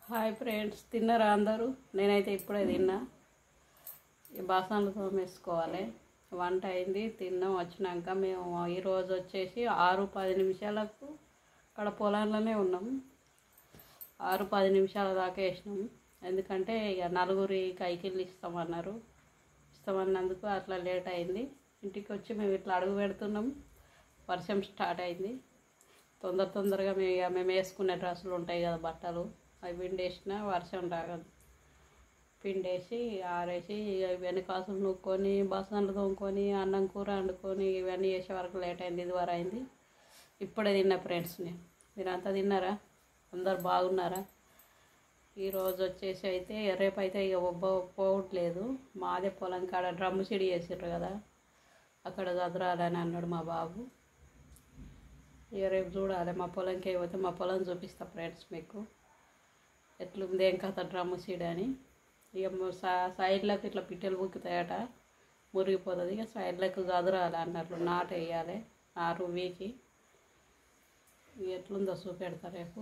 Hi friends, తిన్నారా అందరూ? నేనైతే ఇప్పుడే తిన్నా. ఈ బాసనలు తోమేసుకోవాలి. వంట అయింది, తిన్నాం. వచ్చినాక మేము ఈరోజు వచ్చేసి 6-10 నిమిషాలకు అక్కడ పొలంలోనే ఉన్నాం. 6-10 నిమిషాల దాకా వేసినాం. ఎందుకంటే ఇక నలుగురి కైకిళ్ళు ఇస్తామన్నందుకు అట్లా లేట్ అయింది. ఇంటికి వచ్చి మేము ఇట్లా అడుగు పెడుతున్నాం. వర్షం స్టార్ట్ అయింది. తొందరగా మేము వేసుకునే డ్రెస్సులు ఉంటాయి కదా, బట్టలు, అవి పిండేసిన వర్షం రాగదు. పిండేసి ఆరేసి ఇవన్నీ కాసులు నూక్కొని బసన్లు తోముకొని అన్నం కూర వండుకొని ఇవన్నీ చేసే వరకు లేట్ అయింది. ఇది వరకు అయింది. ఇప్పుడే తిన్నా ఫ్రెండ్స్. మీరంతా తిన్నారా? అందరు బాగున్నారా? ఈరోజు వచ్చేసి అయితే రేపైతే ఇక పోవట్లేదు. మాదే పొలం కాడ డ్రమ్ము సిడి చేసిర్రు కదా, అక్కడ చదరాలని అన్నాడు మా బాబు. ఇక రేపు చూడాలి. మా పొలంకి అయిపోతే మా పొలం చూపిస్తా ఫ్రెండ్స్ మీకు ఎట్లుంది, ఏం కథ డ్రమ్ము సీడ్ అని. ఇక సైడ్లకు ఇట్లా పిట్టెలు బుక్కుతాయట, మురిగిపోతుంది. ఇక సైడ్లకు చదరాలి అన్నట్లు, నాటు వేయాలి. నారు వీకి ఎట్లుందో చూపెడతా రేపు.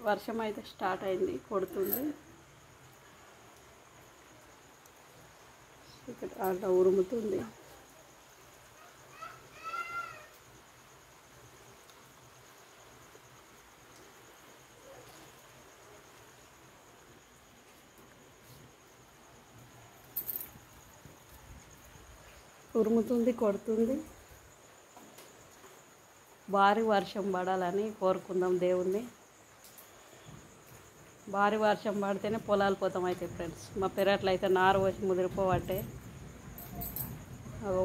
వర్షం అయితే స్టార్ట్ అయింది, కొడుతుంది. ఇక్కడ అట్లా ఉరుముతుంది. ఉరుముతుంది, కొడుతుంది. భారీ వర్షం పడాలని కోరుకుందాం దేవుణ్ణి. భారీ వర్షం పడితేనే పొలాలు పోతాం అయితే ఫ్రెండ్స్. మా పెరట్లో అయితే నారు వచ్చి ముదిరిపోవట్టే.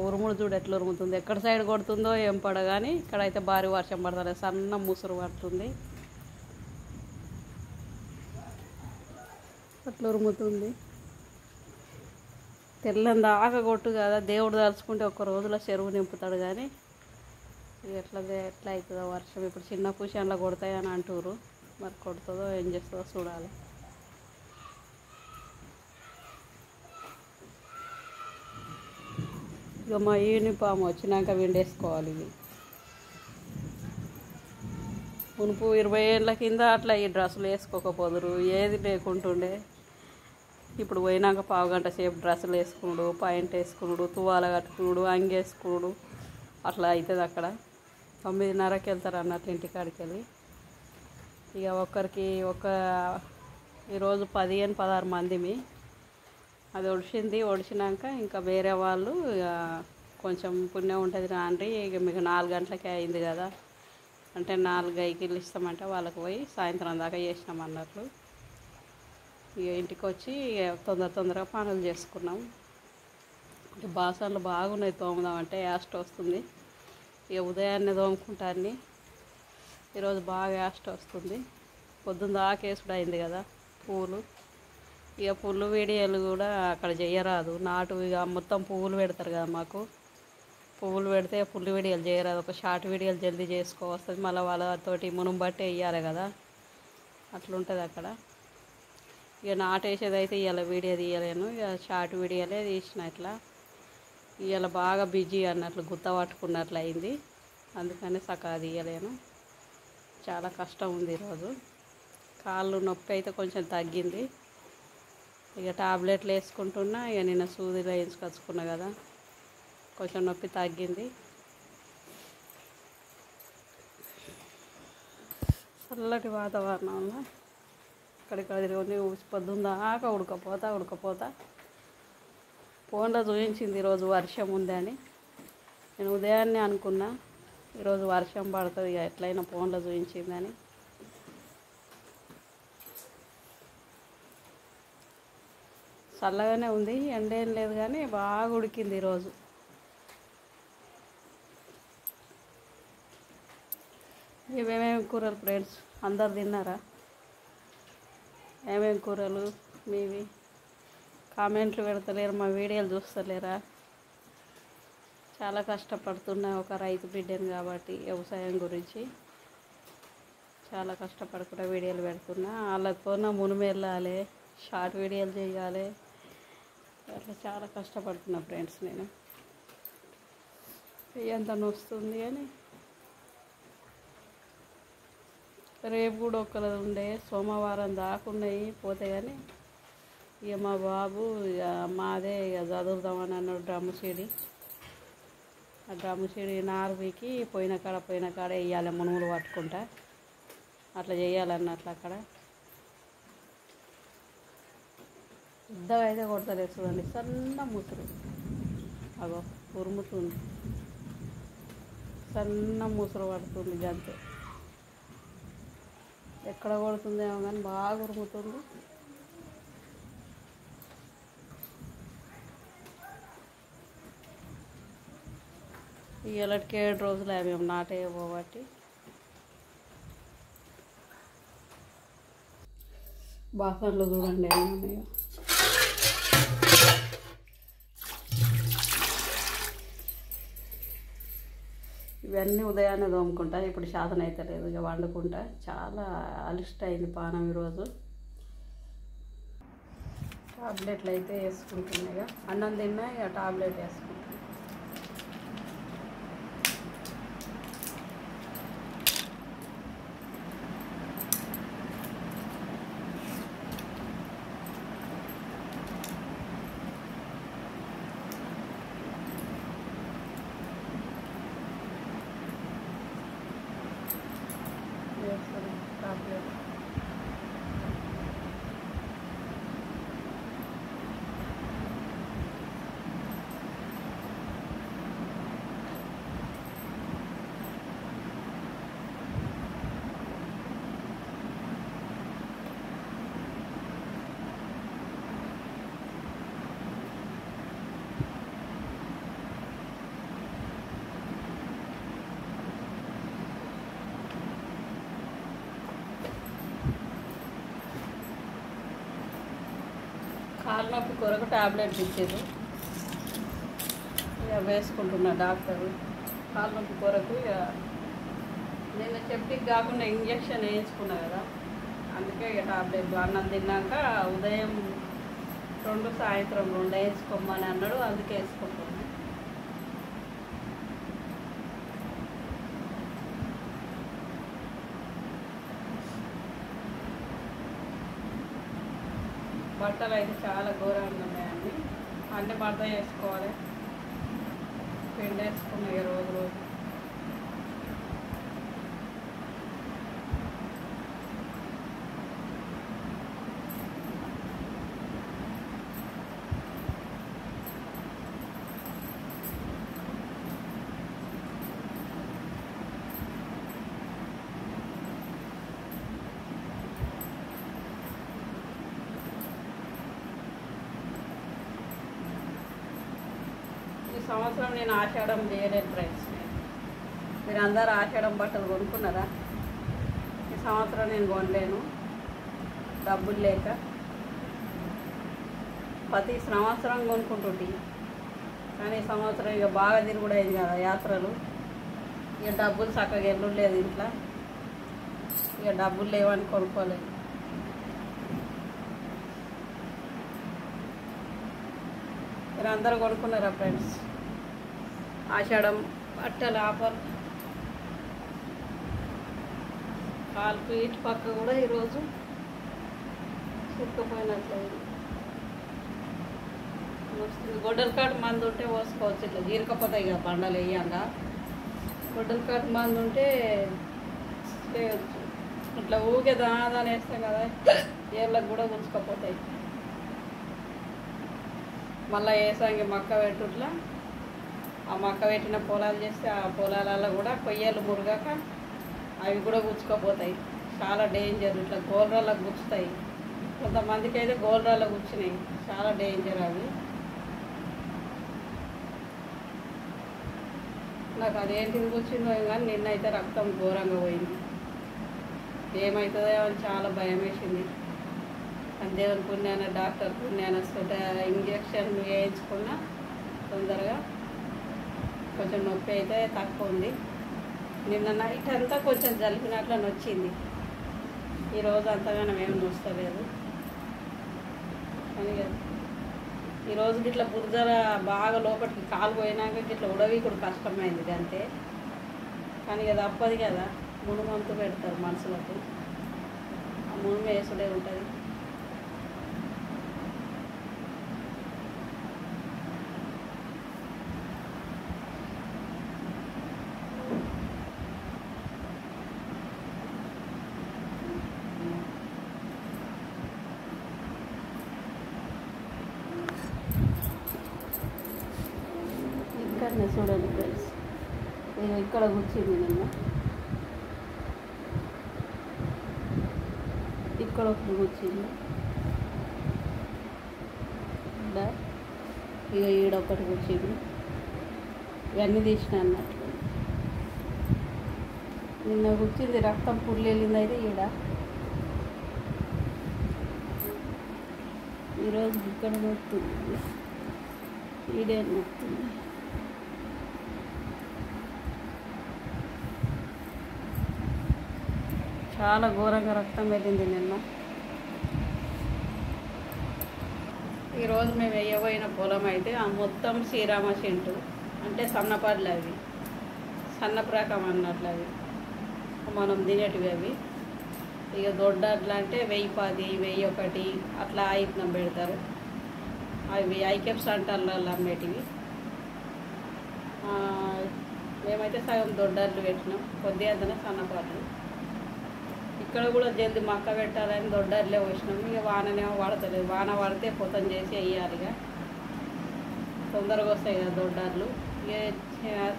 ఉరుముడు చూడు ఎట్లా ఉరుముతుంది. ఎక్కడ సైడ్ కొడుతుందో ఏం పడగాని ఇక్కడైతే భారీ వర్షం పడుతుంది. సన్న ముసురు పడుతుంది, అట్లా ఉరుముతుంది. తెల్లని దాకా కొట్టు కదా, దేవుడు తలుచుకుంటే ఒక్క రోజులో చెరువు నింపుతాడు. కానీ ఎట్లా అవుతుందో వర్షం. ఇప్పుడు చిన్న పుషన్లో కొడతాయని అంటారు. మరి కొడుతుందో ఏం చేస్తుందో చూడాలి. ఇక మా యూనిఫామ్ వచ్చినాక విండేసుకోవాలి. ఇవి మునుపు 20 ఏళ్ళ కింద అట్లా ఈ డ్రెస్సులు వేసుకోకపోదురు, ఏది లేకుంటుండే. ఇప్పుడు పోయినాక పావుగంట సేపు డ్రెస్సులు వేసుకున్నాడు, పాయింట్ వేసుకున్నాడు, తువాల కట్టుకున్నాడు, అంగేసుకున్నాడు. అట్లా అవుతుంది. అక్కడ 9:30కి వెళ్తారు అన్నట్లు ఇంటికాడికి వెళ్ళి. ఇక ఒక్కరికి ఈరోజు 15-16 మందిమి. అది ఒడిచినాక ఇంకా వేరే వాళ్ళు ఇక కొంచెం పుణ్యం ఉంటుంది రాండి, ఇక మీకు 4 గంటలకే అయింది కదా అంటే 4 కైకిళ్ళు ఇస్తామంటే వాళ్ళకి పోయి సాయంత్రం దాకా చేసినాం అన్నట్లు. ఇక ఇంటికి వచ్చి తొందరగా పనులు చేసుకున్నాం. బాసనలు బాగున్నాయి, తోముదామంటే యాస్ట్ వస్తుంది. ఇక ఉదయాన్నే తోముకుంటాన్ని. ఈరోజు బాగా యాస్ట్ వస్తుంది. పొద్దున్న దాకా వేసుడు అయింది కదా పువ్వులు. ఇక పువ్వులు వీడియోలు కూడా అక్కడ చేయరాదు. నాటు ఇక మొత్తం పువ్వులు పెడతారు కదా మాకు. పువ్వులు పెడితే పుల్లు వీడియోలు చేయరాదు. ఒక షార్ట్ వీడియోలు జల్దీ చేసుకోవస్తుంది. మళ్ళీ వాళ్ళతోటి మునుము బట్టే వేయాలి కదా, అట్లుంటుంది అక్కడ. ఇక నాటు వేసేది అయితే ఇవాళ వీడియో తీయలేను. ఇక షార్ట్ వీడియోలే తీసిన. ఇట్లా ఇవాళ బాగా బిజీ అన్నట్లు, గుత్త పట్టుకున్నట్లు అయింది. అందుకని సకా తీయలేను. చాలా కష్టం ఉంది ఈరోజు. కాళ్ళు నొప్పి అయితే కొంచెం తగ్గింది. ఇక టాబ్లెట్లు వేసుకుంటున్నా. ఇక నిన్న సూదిలో వేయించుకొచ్చుకున్నా కదా, కొంచెం నొప్పి తగ్గింది. చల్లటి వాతావరణంలో ఇక్కడ తిరిగి పొద్దున్న దాకా ఉడకపోతా. ఫోన్లో చూపించింది ఈరోజు వర్షం ఉందని. నేను ఉదయాన్నే అనుకున్నా ఈరోజు వర్షం పడుతుంది, ఇక ఎట్లయినా ఫోన్లో చూపించిందని. చల్లగానే ఉంది, ఎండ ఏం లేదు, కానీ బాగా ఉడికింది ఈరోజు. ఇవేమేమి కూరలు ఫ్రెండ్స్, అందరు తిన్నారా? ఏమేమి కూరలు మీవి? కామెంట్లు పెడతలేరు, మా వీడియోలు చూస్తలేరా? చాలా కష్టపడుతున్నా, ఒక రైతు బిడ్డను కాబట్టి వ్యవసాయం గురించి చాలా కష్టపడకుండా వీడియోలు పెడుతున్నా. వాళ్ళతో మునుము వెళ్ళాలి, షార్ట్ వీడియోలు చేయాలి, అట్లా చాలా కష్టపడుతున్నా ఫ్రెండ్స్. నేను ఎంత నొస్తుంది అని రేపు కూడా ఒక్కరు ఉండే, సోమవారం దాకున్నాయి పోతే కానీ ఇక మా బాబు ఇక మాదే ఇక చదువుదామని అన్నాడు డ్రమ్ము సీడి. ఆ డ్రమ్ము సీడి నార్వీకి పోయిన కాడ వేయాలి మునుములు పట్టుకుంటా, అట్లా చేయాలన్నట్లు అక్కడ. పెద్దగా అయితే కొడతలేదు చూడండి, సన్న ముసురు అగో ఉరుముతుంది, సన్న ముసురు పడుతుంది గంతే. ఎక్కడ కొడుతుందేమో కానీ బాగా ఉరుముతుంది. ఇలాంటికి 7 రోజులు మేము నాటేయబోబట్టి బాసన్లు చూడండి ఏమన్నాయో. ఇవన్నీ ఉదయాన్నే తోముకుంటా, ఇప్పుడు శాతం అయితే లేదు, ఇక వండుకుంటా. చాలా అలిష్ట అయింది పానం ఈరోజు. టాబ్లెట్లు అయితే వేసుకుంటున్నాయి, ఇక అన్నం తిన్నా ఇక టాబ్లెట్ వేసుకుంటాను. టాబ్లెట్ కాళ్ళ నొప్పి కొరకు టాబ్లెట్స్ ఇచ్చారు, ఇక వేసుకుంటున్నా డాక్టరు. కాళ్ళ నొప్పి కొరకు ఇక నేను సెప్టిక్ కాకుండా ఇంజక్షన్ వేయించుకున్నా కదా, అందుకే ఇక టాబ్లెట్ అన్నం తిన్నాక ఉదయం 2 సాయంత్రం 2 వేసుకోమని అన్నాడు, అందుకే వేసుకుంటున్నా. బట్టలు అయితే చాలా ఘోరంగా ఉన్నాయండి, అన్నీ మడత చేసుకోవాలి. పిండేసుకున్నాయి రోజు రోజు. ఈ సంవత్సరం నేను ఆషాఢం చేయలేదు ఫ్రెండ్స్. మీరు అందరూ ఆషాఢం బట్టలు కొనుక్కున్నారా? ఈ సంవత్సరం నేను కొనలేను, డబ్బులు లేక. ప్రతి సంవత్సరం కొనుక్కుంటుంటే, కానీ ఈ సంవత్సరం ఇక బాగా తిరుగుడు అయింది కదా యాత్రలు, ఇక డబ్బులు చక్కగా ఎల్లు లేదు ఇంట్లో, ఇక డబ్బులు లేవని కొనుక్కోలేదు. మీరు అందరూ కొనుక్కున్నారా ఫ్రెండ్స్? ఆషాఢం బట్టల ఆఫర్. కాలుకు ఇటు పక్క కూడా ఈరోజు చుట్టుకుపోయినట్లేదు. గొడ్డల కాటు మందు ఉంటే పోసుకోవచ్చు, ఇట్లా జీరకపోతాయి కదా బండలు వేయంగా. గొడ్డల కాటు మందు ఉంటే చేయవచ్చు. ఇట్లా ఊకే దాని వేస్తాం కదా, ఏళ్ళకు కూడా గుంజుకపోతాయి. మళ్ళీ వేసాంగి మక్క పెట్టుట్లా, ఆ మక్క పెట్టిన పొలాలు చేస్తే ఆ పొలాలలో కూడా కొయ్యలు మురగక అవి కూడా గుచ్చుకోపోతాయి. చాలా డేంజర్, ఇట్లా గోల్రాళ్ళకు గుచ్చుతాయి. కొంతమందికి అయితే గోల్రాళ్ళకు గుచ్చినాయి, చాలా డేంజర్ అవి. నాకు అదేంటిది కూర్చుందో కానీ నిన్నైతే రక్తం ఘోరంగా పోయింది. ఏమవుతుందో అని చాలా భయం వేసింది. దేవుని పుణ్యాన డాక్టర్ పుణ్యాన ఇంజక్షన్ వేయించుకున్నా తొందరగా కొంచెం నొప్పి అయితే తక్కువ ఉంది. నిన్న నైట్ అంతా కొంచెం జలిపినట్లు వచ్చింది, ఈరోజు అంతగానో ఏమి నొస్తలేదు. కానీ ఈరోజు ఇట్లా బురదల బాగా లోపలికి కాలు పోయినాక ఇట్లా ఉడవి కూడా కష్టమైంది అంతే. కానీ అది తప్పదు కదా, మునుమంతు పెడతారు మనుషులకు, ఆ మునుము వేసుడే ఉంటుంది. ఇక్కడనే చూడండి ఫ్రెండ్స్, నేను ఇక్కడ కూర్చుంది నిన్న, ఇక్కడ ఒకటి కూర్చుంది, ఇక ఈడొకటి కూర్చుంది. ఇవన్నీ తీసిన అన్నట్టు. నిన్న కూర్చుంది రక్తం పుల్లు వెళ్ళింది అయితే ఈడ. ఈరోజు ఇక్కడ నొస్తుంది, ఈడే నొస్తుంది. చాలా ఘోరంగా రక్తం వెళ్ళింది నిన్న. ఈరోజు మేము వేయబోయిన పొలం అయితే ఆ మొత్తం శ్రీరామ చెంటు, అంటే సన్నపడ్లు అవి, సన్నప్రకం అన్నట్లు అవి మనం తినేటివి అవి. ఇక దొడ్డట్లు అంటే 1010, 1001 అట్లా ఆయిత్నం పెడతారు. అవి ఐకెప్స్ అంటారు అమ్మేటివి. మేమైతే సగం దొడ్డట్లు పెట్టినాం, కొద్దిగా అంతనే సన్నపాట్లు. ఇక్కడ కూడా జల్ది మక్క పెట్టాలని దొడ్డర్లే వచ్చినాం. ఇక వాననేమో పడతలేదు, వాన పడితే పొతం చేసి వేయాలి, ఇక తొందరగా వస్తాయి కదా దొడ్డర్లు. ఇక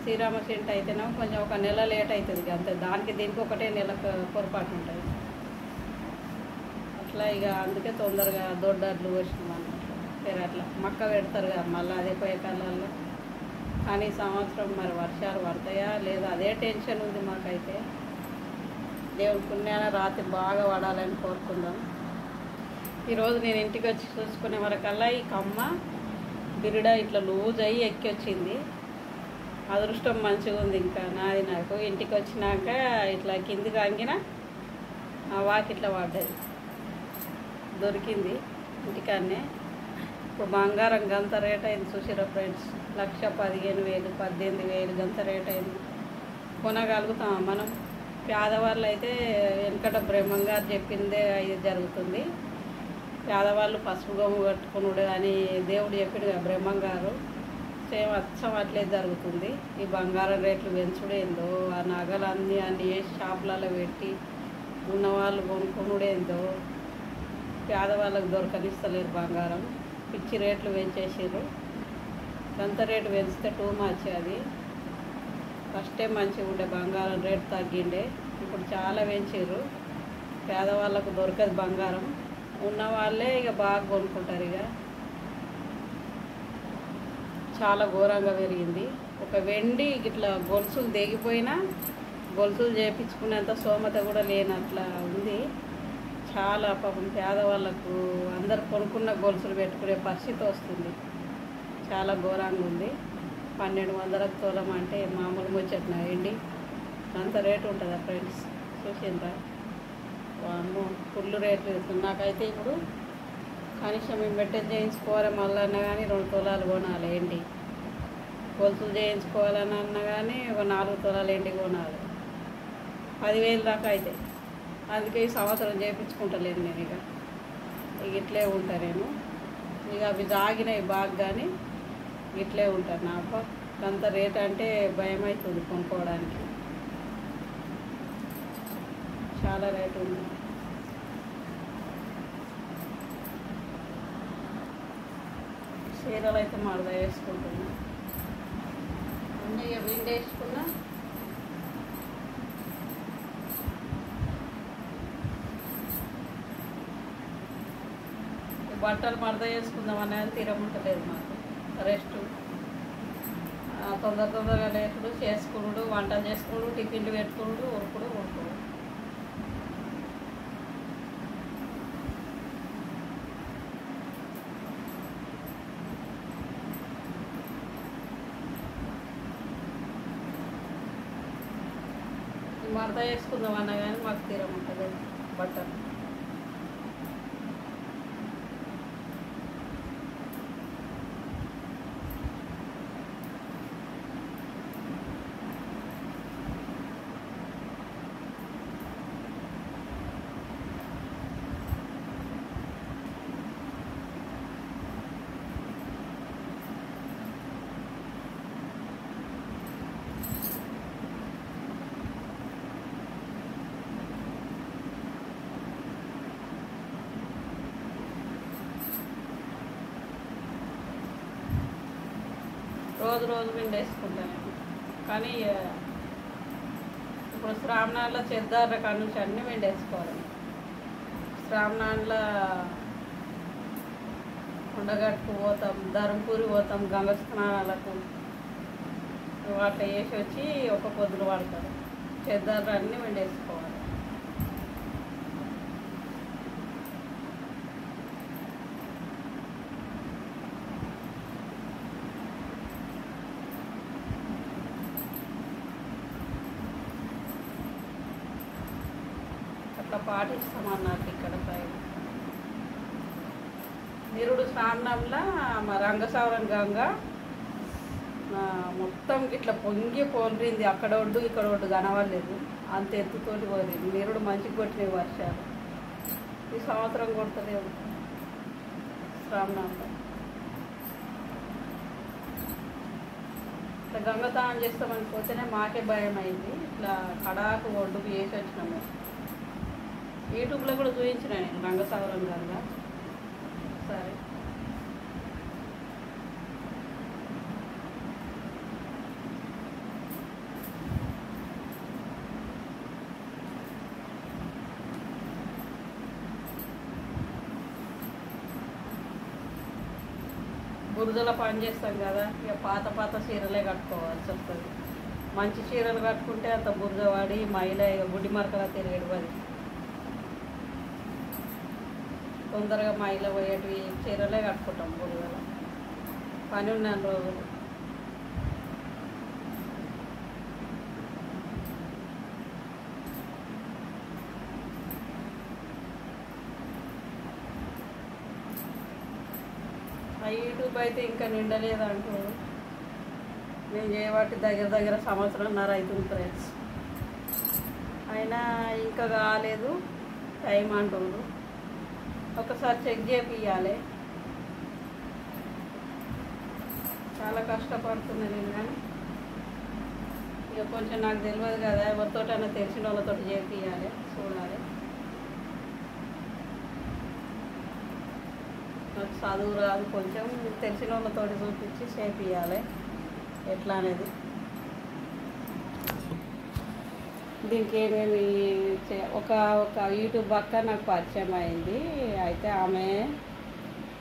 శ్రీరామ చెంటు అయితేనేమో కొంచెం ఒక నెల లేట్ అవుతుంది ఇక అంతే, దానికి దీనికి ఒకటే నెల పొరపాటు ఉంటుంది అట్లా. ఇక అందుకే తొందరగా దొడ్డర్లు వచ్చినాం అన్నట్లు. సరే అట్లా మక్క పెడతారు కదా మళ్ళీ అదే పోయే కాలాల్లో. కానీ ఈ సంవత్సరం మరి వర్షాలు పడతాయా లేదా అదే టెన్షన్ ఉంది మాకైతే. దేవుడి పుణ్యాన రాత్రి బాగా పడాలని కోరుకుందాం. ఈరోజు నేను ఇంటికి వచ్చి చూసుకునే వరకల్లా ఈ కమ్మ బిరుడ ఇట్లా లూజ్ అయ్యి ఎక్కి వచ్చింది. అదృష్టం మంచిగా ఉంది ఇంకా నాది. నాకు ఇంటికి వచ్చినాక ఇట్లా కిందికి అంగిన ఆ వాకి ఇట్లా పడ్డది, దొరికింది ఇంటికాన్నే. ఇప్పుడు బంగారం గంత రేట్ అయింది చూసిరా ఫ్రెండ్స్, 1,15,000, 18,000 గంత రేట్ అయింది. కొనగలుగుతాం మనం? పేదవాళ్ళు అయితే వెనకట బ్రహ్మంగారు చెప్పిందే ఇది జరుగుతుంది. పేదవాళ్ళు పసుపు గమ్ము కట్టుకున్నాడు అని దేవుడు చెప్పాడు కదా బ్రహ్మంగారు, సేమ్ అచ్చం అట్లే జరుగుతుంది. ఈ బంగారం రేట్లు పెంచుడేందో, ఆ నగలు అన్నీ వేసి షాపులలో పెట్టి ఉన్నవాళ్ళు కొనుక్కునుడేందో, పేదవాళ్ళకు దొరకనిస్తలేరు బంగారం. పిచ్చి రేట్లు పెంచేసారు. గంత రేటు పెంచితే టూ మచ్. అది ఫస్టే మంచిగా ఉండే, బంగారం రేటు తగ్గిండే. ఇప్పుడు చాలా పెంచారు. పేదవాళ్ళకు దొరకదు బంగారం, ఉన్నవాళ్ళే ఇక బాగా కొనుక్కుంటారు. ఇక చాలా ఘోరంగా పెరిగింది. ఒక వెండి ఇట్లా గొలుసులు దిగిపోయినా గొలుసులు చేయించుకునేంత స్తోమత కూడా లేనట్లా ఉంది. చాలా పాపం పేదవాళ్ళకు అందరు కొనుక్కున్న గొలుసులు పెట్టుకునే పరిస్థితి వస్తుంది. చాలా ఘోరంగా ఉంది. 1,200 తులం అంటే మామూలు ముచ్చట్నా ఏంటి? అంత రేటు ఉంటుందా ఫ్రెండ్స్? చూసిండ్రా? అమ్మో ఫుల్ రేట్లు ఇస్తుంది. నాకైతే ఇప్పుడు కనీసం మేము పెట్టేది చేయించుకోవాలి మళ్ళీ అన్నా కానీ 2 తులాలు కొనాలి ఏంటి. గొలుసులు చేయించుకోవాలని అన్నా కానీ ఒక 4 తులాలు ఏంటి కొనాలి. 10,000 దాకా అయితే. అందుకే ఈ సంవత్సరం చేయించుకుంటలేను నేను. ఇక ఇట్లే ఉంటా నేను. ఇక అవి జాగినాయి బాగా, కానీ ఇట్లే ఉంటారు. నాకు అంత రేట్ అంటే భయం అవుతుంది కొనుక్కోవడానికి, చాలా రేటు ఉంది. చీరలు అయితే మరద వేసుకుంటున్నా, అన్నీ విండి వేసుకున్నా. బట్టలు మరద వేసుకుందాం అనేది తీరముంటలేదు మాకు. రెస్ట్ తొందరగా లేకుడు, చేసుకున్నాడు, వంటలు చేసుకున్నాడు, టిఫిన్లు పెట్టుకున్నాడు, ఉరుకుడు. మరద వేసుకుందాం అన్నా కానీ మాకు తీరముంటలేదు బట్టలు. రోజు రోజు పిండేసుకుంటాను. కానీ ఇప్పుడు శ్రావణాల్లో చెద్దార్ల కాడ నుంచి అన్నీ పిండేసుకోవాలి. శ్రావణాల్లో ఉండగట్టుకు పోతాం, ధర్మపురి పోతాం, గంగ స్నానాలకు వాటిలో వేసి వచ్చి ఒక పొద్దులు పడతారు. చెద్దార్లు అన్నీ పిండేసుకోవాలి. అట్లా పాటిస్తామన్నట్టు ఇక్కడ సైడ్. నిరుడు స్నానంలో మా రంగసావరం గంగ మొత్తం ఇట్లా పొంగి పోలింది. అక్కడ ఒడ్డు ఇక్కడ ఒడ్డు కనవలేదు, అంత ఎత్తుతోటి పోయింది. నిరుడు మంచిగా కొట్టినాయి వర్షాలు. ఈ సంవత్సరం కొడుతుంది శ్రావణంలో. ఇట్లా గంగ తానం చేస్తామని పోతేనే మాకే భయం అయింది. ఇట్లా కడాకు ఒడ్డుకు వేసి వచ్చినాము. యూట్యూబ్లో కూడా చూపించిన నేను రంగసావరం గంగ. సరే, బురదలో పని చేస్తాం కదా, ఇక పాత పాత చీరలే కట్టుకోవాల్సి వస్తుంది. మంచి చీరలు కట్టుకుంటే అంత బురద వాడి మైల ఇక గుడ్డి మరకలా తిరిగేది. అది తొందరగా మైల పోయేటివి చీరలే కట్టుకుంటాం బురదలో. పని ఉన్నాను రోజులు. ఆ యూట్యూబ్ అయితే ఇంకా నిండలేదు అంటారు. నేను చేయబట్టి దగ్గర దగ్గర సంవత్సరంన్నర అవుతుంది ఫ్రెండ్స్. అయినా ఇంకా కాలేదు, టైం అంటుండ్రు. ఒకసారి చెక్ చేపియాలి. చాలా కష్టపడుతున్నా నేను, కానీ ఇక కొంచెం నాకు తెలియదు కదా, ఎవరితోటైనా తెలిసిన వాళ్ళతో చేపియాలి, చూడాలి. నాకు చదువు రాదు, కొంచెం తెలిసిన వాళ్ళతో చూపించి చేపియాలి ఎట్లా అనేది. దీనికి ఏమేమి ఒక యూట్యూబ్ అక్క నాకు పరిచయం అయింది. అయితే ఆమె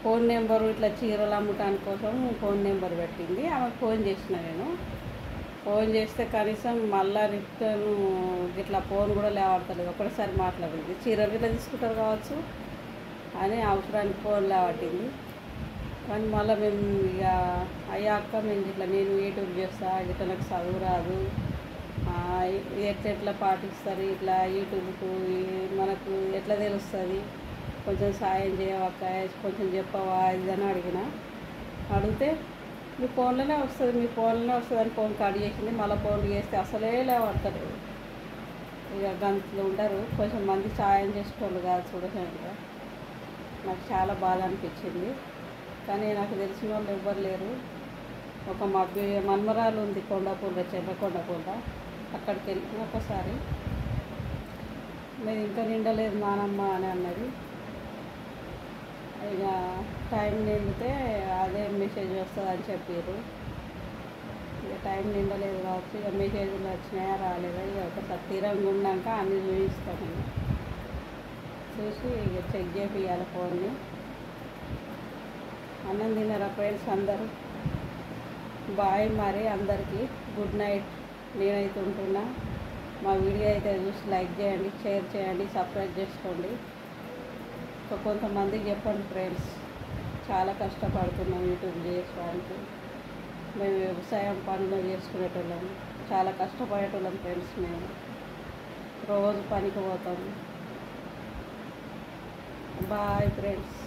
ఫోన్ నెంబరు ఇట్లా చీరలు అమ్మటానికి కోసం ఫోన్ నెంబర్ పెట్టింది. ఆమెకు ఫోన్ చేసిన నేను. ఫోన్ చేస్తే కనీసం మళ్ళీ రిటర్న్ ఇట్లా ఫోన్ కూడా లేవడతలేదు. ఒకటేసారి మాట్లాడింది. చీరలు ఇట్లా తీసుకుంటారు కావచ్చు అని అవసరానికి ఫోన్ లేవట్టింది. కానీ మళ్ళీ మేము ఇక అయ్యాక మేము ఇట్లా నేను యూట్యూబ్ చేస్తా, ఇట్లా నాకు చదువు రాదు, ఎట్లా పాటిస్తారు ఇట్లా యూట్యూబ్కు మనకు ఎట్లా తెలుస్తుంది, కొంచెం సాయం చేయవక్క, కొంచెం చెప్పవా ఇదని అడిగితే మీ ఫోన్లోనే వస్తుంది అని ఫోన్ కట్ చేసింది. మళ్ళీ ఫోన్లు చేస్తే అసలే లేవడతారు. ఇక గంటలు ఉంటారు, కొంచెం మంది సాయం చేసుకోవాలి కాదు చూడకుండా. నాకు చాలా బాధ అనిపించింది. కానీ నాకు తెలిసిన వాళ్ళు ఎవ్వరు లేరు. ఒక మన్మరాలు ఉంది కొండపూల, చెర్రకొండపూల. అక్కడికి వెళ్ళి ఒకసారి నేను ఇంకా నిండలేదు నానమ్మ అని అన్నది. ఇక టైం నిండితే అదే మెసేజ్ వస్తుంది అని చెప్పారు. ఇక టైం నిండలేదు కావచ్చు, ఇక మెసేజ్లు వచ్చినాయా రాలేదా, ఇక ఒకసారి తీరంగా ఉన్నాక అన్నీ చూపిస్తాను. చూసి ఇక చెక్ చేపియాలి ఫోన్ని. అన్నం తిన్నారా ఫ్రెండ్స్ అందరూ? బాయ్. మరి అందరికీ గుడ్ నైట్. నేనైతే ఉంటున్నా. మా వీడియో అయితే చూసి లైక్ చేయండి, షేర్ చేయండి, సబ్స్క్రైబ్ చేసుకోండి. కొంతమందికి చెప్పండి ఫ్రెండ్స్. చాలా కష్టపడుతున్నాం యూట్యూబ్ చేసుకోవడానికి. మేము వ్యవసాయం పనులు చేసుకునేటోళ్ళం, చాలా కష్టపడేటోళ్ళం ఫ్రెండ్స్. మేము రోజు పనికి పోతాము. Bye friends.